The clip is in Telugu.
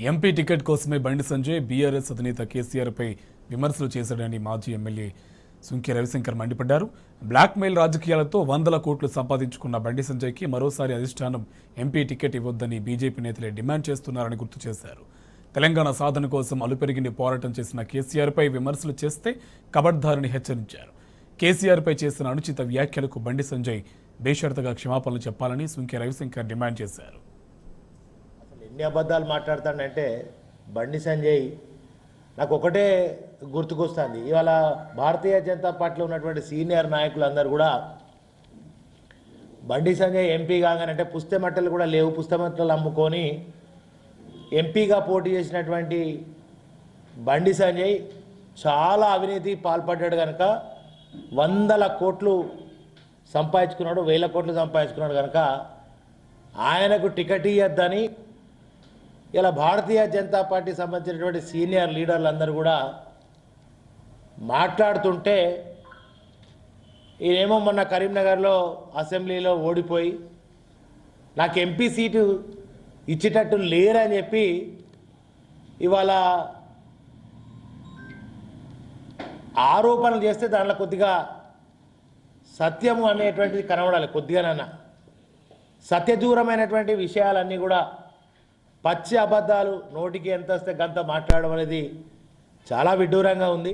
ఎంపీ టికెట్ కోసమే బండి సంజయ్ బీఆర్ఎస్ అధినేత కేసీఆర్పై విమర్శలు చేశాడని మాజీ ఎమ్మెల్యే సుంకె రవిశంకర్ మండిపడ్డారు. బ్లాక్మెయిల్ రాజకీయాలతో వందల కోట్లు సంపాదించుకున్న బండి సంజయ్కి మరోసారి అధిష్టానం ఎంపీ టికెట్ ఇవ్వొద్దని బీజేపీ నేతలే డిమాండ్ చేస్తున్నారని గుర్తు చేశారు. తెలంగాణ సాధన కోసం అలుపెరిగిని పోరాటం చేసిన కేసీఆర్పై విమర్శలు చేస్తే కబడ్దారని హెచ్చరించారు. కేసీఆర్పై చేసిన అనుచిత వ్యాఖ్యలకు బండి సంజయ్ బేషరతుగా క్షమాపణలు చెప్పాలని సుంకె రవిశంకర్ డిమాండ్ చేశారు. ఎన్ని అబద్ధాలు మాట్లాడతాడంటే బండి సంజయ్ నాకు ఒకటే గుర్తుకొస్తుంది. ఇవాళ భారతీయ జనతా పార్టీలో ఉన్నటువంటి సీనియర్ నాయకులందరూ కూడా బండి సంజయ్ ఎంపీ కాగానంటే పుస్తమట్టలు కూడా లేవు, పుస్తమట్టలు అమ్ముకొని ఎంపీగా పోటీ చేసినటువంటి బండి సంజయ్ చాలా అవినీతి పాల్పడ్డాడు కనుక వందల కోట్లు సంపాదించుకున్నాడు, వేల కోట్లు సంపాదించుకున్నాడు కనుక ఆయనకు టికెట్ ఇవ్వద్దని ఇలా భారతీయ జనతా పార్టీ సంబంధించినటువంటి సీనియర్ లీడర్లు అందరూ కూడా మాట్లాడుతుంటే ఈయనేమో మొన్న కరీంనగర్లో అసెంబ్లీలో ఓడిపోయి నాకు ఎంపీ సీటు ఇచ్చేటట్టు లేరని చెప్పి ఇవాళ ఆరోపణలు చేస్తే దానిలో కొద్దిగా సత్యము అనేటువంటిది కనబడాలి. కొద్దిగానన్నా సత్యదూరమైనటువంటి విషయాలన్నీ కూడా పచ్చి అబద్ధాలు నోటికి ఎంత వస్తే గంత మాట్లాడడం అనేది చాలా విడ్డూరంగా ఉంది.